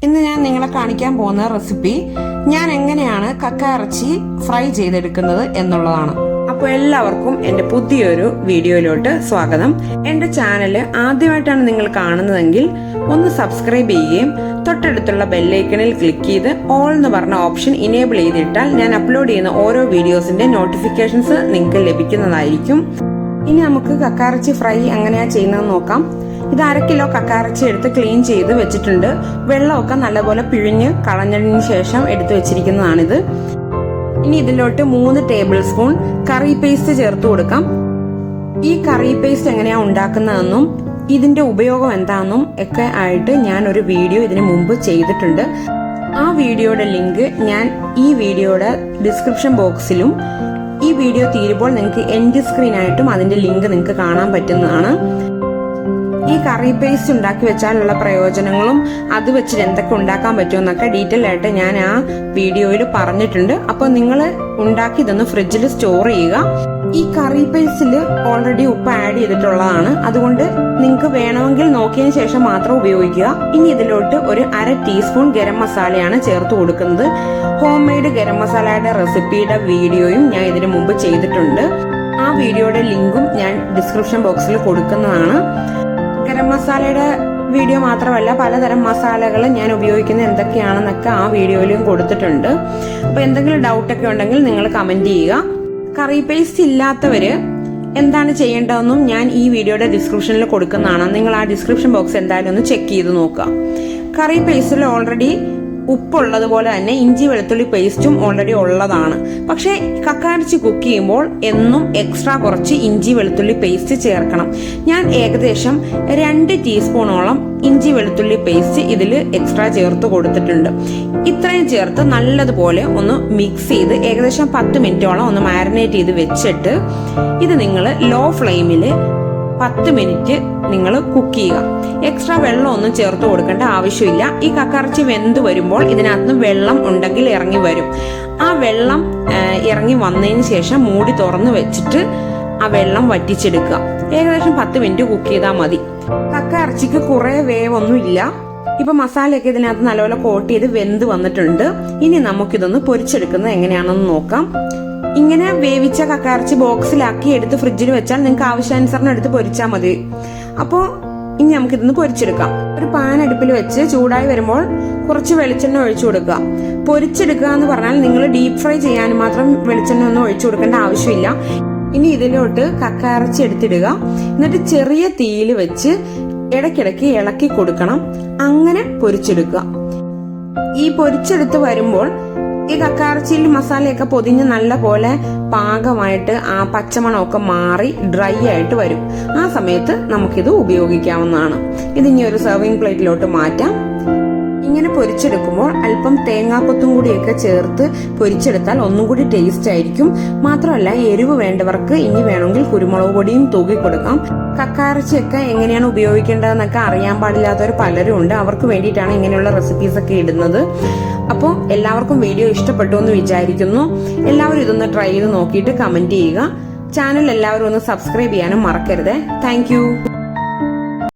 ഇന്ന് ഞാൻ നിങ്ങളെ കാണിക്കാൻ പോകുന്ന റെസിപ്പി ഞാൻ എങ്ങനെയാണ് കക്ക ഇറച്ചി ഫ്രൈ ചെയ്തെടുക്കുന്നത് എന്നുള്ളതാണ്. അപ്പോൾ എല്ലാവർക്കും എൻ്റെ പുതിയൊരു വീഡിയോയിലോട്ട് സ്വാഗതം. എൻ്റെ ചാനൽ ആദ്യമായിട്ടാണ് നിങ്ങൾ കാണുന്നതെങ്കിൽ ഒന്ന് സബ്സ്ക്രൈബ് ചെയ്യുകയും തൊട്ടടുത്തുള്ള ബെല്ലൈക്കണിൽ ക്ലിക്ക് ചെയ്ത് ഓൾ എന്ന് പറഞ്ഞ ഓപ്ഷൻ ഇനേബിൾ ചെയ്തിട്ടാൽ ഞാൻ അപ്ലോഡ് ചെയ്യുന്ന ഓരോ വീഡിയോസിന്റെ നോട്ടിഫിക്കേഷൻസ് നിങ്ങൾക്ക് ലഭിക്കുന്നതായിരിക്കും. ഇനി നമുക്ക് കക്ക ഇറച്ചി ഫ്രൈ എങ്ങനെയാ ചെയ്യുന്നതെന്ന് നോക്കാം. ഇത് 1/2 കിലോ കക്കാറച്ചി എടുത്ത് ക്ലീൻ ചെയ്ത് വെച്ചിട്ടുണ്ട്. വെള്ളമൊക്കെ നല്ലപോലെ പിഴിഞ്ഞ് കളഞ്ഞതിന് ശേഷം എടുത്തു വെച്ചിരിക്കുന്നതാണിത്. ഇനി ഇതിലോട്ട് 3 ടേബിൾ സ്പൂൺ കറി പേസ്റ്റ് ചേർത്ത് കൊടുക്കാം. ഈ കറി പേസ്റ്റ് എങ്ങനെയാ ഉണ്ടാക്കുന്നതെന്നും ഇതിന്റെ ഉപയോഗം എന്താണെന്നും ഒക്കെ ആയിട്ട് ഞാൻ ഒരു വീഡിയോ ഇതിനു മുമ്പ് ചെയ്തിട്ടുണ്ട്. ആ വീഡിയോയുടെ ലിങ്ക് ഞാൻ ഈ വീഡിയോയുടെ ഡിസ്ക്രിപ്ഷൻ ബോക്സിലും ഈ വീഡിയോ തീരുമ്പോൾ നിങ്ങൾക്ക് എൻഡ് സ്ക്രീനായിട്ടും അതിന്റെ ലിങ്ക് നിങ്ങൾക്ക് കാണാൻ പറ്റുന്നതാണ്. ഈ കറി പേസ്റ്റ് ഉണ്ടാക്കി വെച്ചാലുള്ള പ്രയോജനങ്ങളും അത് വെച്ചിട്ട് എന്തൊക്കെ ഉണ്ടാക്കാൻ പറ്റുമെന്നൊക്കെ ഡീറ്റെയിൽ ആയിട്ട് ഞാൻ ആ വീഡിയോയിൽ പറഞ്ഞിട്ടുണ്ട്. അപ്പോൾ നിങ്ങൾ ഉണ്ടാക്കി ഇതൊന്ന് ഫ്രിഡ്ജിൽ സ്റ്റോർ ചെയ്യുക. ഈ കറി പേസ്റ്റിൽ ഓൾറെഡി ഉപ്പ് ആഡ് ചെയ്തിട്ടുള്ളതാണ്, അതുകൊണ്ട് നിങ്ങൾക്ക് വേണമെങ്കിൽ നോക്കിയതിന് ശേഷം മാത്രം ഉപയോഗിക്കുക. ഇനി ഇതിലോട്ട് ഒരു 1/2 ടീസ്പൂൺ ഗരം മസാലയാണ് ചേർത്ത് കൊടുക്കുന്നത്. ഹോം മെയ്ഡ് ഗരം മസാലയുടെ റെസിപ്പിയുടെ വീഡിയോയും ഞാൻ ഇതിനു മുമ്പ് ചെയ്തിട്ടുണ്ട്. ആ വീഡിയോയുടെ ലിങ്കും ഞാൻ ഡിസ്ക്രിപ്ഷൻ ബോക്സിൽ കൊടുക്കുന്നതാണ്. ഗരം മസാലയുടെ വീഡിയോ മാത്രമല്ല, പലതരം മസാലകൾ ഞാൻ ഉപയോഗിക്കുന്നത് എന്തൊക്കെയാണെന്നൊക്കെ ആ വീഡിയോയിലും കൊടുത്തിട്ടുണ്ട്. അപ്പൊ എന്തെങ്കിലും ഡൗട്ടൊക്കെ ഉണ്ടെങ്കിൽ നിങ്ങൾ കമന്റ് ചെയ്യുക. കറി പേസ്റ്റ് ഇല്ലാത്തവര് എന്താണ് ചെയ്യേണ്ടതെന്നും ഞാൻ ഈ വീഡിയോയുടെ ഡിസ്ക്രിപ്ഷനിൽ കൊടുക്കുന്നതാണ്. നിങ്ങൾ ആ ഡിസ്ക്രിപ്ഷൻ ബോക്സ് എന്തായാലും ഒന്ന് ചെക്ക് ചെയ്ത് നോക്കുക. കറി പേസ്റ്റിൽ ഓൾറെഡി ഉപ്പുള്ളതുപോലെ തന്നെ ഇഞ്ചി വെളുത്തുള്ളി പേസ്റ്റും ഓൾറെഡി ഉള്ളതാണ്. പക്ഷെ കക്കായിറച്ചി കുക്ക് ചെയ്യുമ്പോൾ എന്നും എക്സ്ട്രാ കുറച്ച് ഇഞ്ചി വെളുത്തുള്ളി പേസ്റ്റ് ചേർക്കണം. ഞാൻ ഏകദേശം 2 ടീസ്പൂണോളം ഇഞ്ചി വെളുത്തുള്ളി പേസ്റ്റ് ഇതിൽ എക്സ്ട്രാ ചേർത്ത് കൊടുത്തിട്ടുണ്ട്. ഇത്രയും ചേർത്ത് നല്ലതുപോലെ ഒന്ന് മിക്സ് ചെയ്ത് ഏകദേശം 10 മിനിറ്റോളം ഒന്ന് മാരിനേറ്റ് ചെയ്ത് വെച്ചിട്ട് ഇത് നിങ്ങൾ ലോ ഫ്ലെയിമിൽ 10 മിനിറ്റ് നിങ്ങൾ കുക്ക് ചെയ്യുക. എക്സ്ട്രാ വെള്ളം ഒന്നും ചേർത്ത് കൊടുക്കേണ്ട ആവശ്യമില്ല. ഈ കക്കയിറച്ചി വെന്ത് വരുമ്പോൾ ഇതിനകത്ത് വെള്ളം ഉണ്ടെങ്കിൽ ഇറങ്ങി വരും. ആ വെള്ളം ഇറങ്ങി വന്നതിന് ശേഷം മൂടി തുറന്ന് വെച്ചിട്ട് ആ വെള്ളം വറ്റിച്ചെടുക്കുക. ഏകദേശം 10 മിനിറ്റ് കുക്ക് ചെയ്താൽ മതി. കക്കയിറച്ചിക്ക് കുറെ വേവൊന്നും ഇല്ല. ഇപ്പൊ മസാലയൊക്കെ ഇതിനകത്ത് നല്ലപോലെ കോട്ട് ചെയ്ത് വെന്ത് വന്നിട്ടുണ്ട്. ഇനി നമുക്കിതൊന്ന് പൊരിച്ചെടുക്കുന്നത് എങ്ങനെയാണെന്ന് നോക്കാം. ഇങ്ങനെ വേവിച്ച കക്കയിറച്ചി ബോക്സിലാക്കി എടുത്ത് ഫ്രിഡ്ജിൽ വെച്ചാൽ നിങ്ങൾക്ക് ആവശ്യാനുസരണം എടുത്ത് പൊരിച്ചാൽ മതി. അപ്പോൾ ഇനി നമുക്കിതൊന്ന് പൊരിച്ചെടുക്കാം. ഒരു പാൻ അടുപ്പിൽ വെച്ച് ചൂടായി വരുമ്പോൾ കുറച്ച് വെളിച്ചെണ്ണ ഒഴിച്ചു കൊടുക്കുക. പൊരിച്ചെടുക്കുക എന്ന് പറഞ്ഞാൽ നിങ്ങൾ ഡീപ് ഫ്രൈ ചെയ്യാൻ മാത്രം വെളിച്ചെണ്ണ ഒന്നും ഒഴിച്ചു കൊടുക്കേണ്ട ആവശ്യമില്ല. ഇനി ഇതിലോട്ട് കക്കയിറച്ചി എടുത്തിടുക. എന്നിട്ട് ചെറിയ തീയിൽ വെച്ച് ഇടയ്ക്കിടയ്ക്ക് ഇളക്കി കൊടുക്കണം. അങ്ങനെ പൊരിച്ചെടുക്കുക. ഈ പൊരിച്ചെടുത്ത് വരുമ്പോൾ ഈ കക്കയിറച്ചിയിൽ മസാലയൊക്കെ പൊതിഞ്ഞ് നല്ല പോലെ പാകമായിട്ട് ആ പച്ചമണമൊക്കെ മാറി ഡ്രൈ ആയിട്ട് വരും. ആ സമയത്ത് നമുക്കിത് ഉപയോഗിക്കാവുന്നതാണ്. ഇതിനി ഒരു സെർവിങ് പ്ലേറ്റിലോട്ട് മാറ്റാം. ഇങ്ങനെ പൊരിച്ചെടുക്കുമ്പോൾ അല്പം തേങ്ങാക്കൊത്തും കൂടിയൊക്കെ ചേർത്ത് പൊരിച്ചെടുത്താൽ ഒന്നും കൂടി ടേസ്റ്റ് ആയിരിക്കും. മാത്രമല്ല എരിവ് വേണ്ടവർക്ക് ഇനി വേണമെങ്കിൽ കുരുമുളക് പൊടിയും തൂക്കി കൊടുക്കാം. കക്കയിറച്ചിയൊക്കെ എങ്ങനെയാണ് ഉപയോഗിക്കേണ്ടതെന്നൊക്കെ അറിയാൻ പാടില്ലാത്തവർ പലരും ഉണ്ട്. അവർക്ക് വേണ്ടിയിട്ടാണ് ഇങ്ങനെയുള്ള റെസിപ്പീസ് ഒക്കെ ഇടുന്നത്. അപ്പോൾ എല്ലാവർക്കും വീഡിയോ ഇഷ്ടപ്പെട്ടു എന്ന് വിചാരിക്കുന്നു. എല്ലാവരും ഇതൊന്ന് ട്രൈ ചെയ്ത് നോക്കിയിട്ട് കമന്റ് ചെയ്യുക. ചാനൽ എല്ലാവരും ഒന്ന് സബ്സ്ക്രൈബ് ചെയ്യാനും മറക്കരുത്. താങ്ക്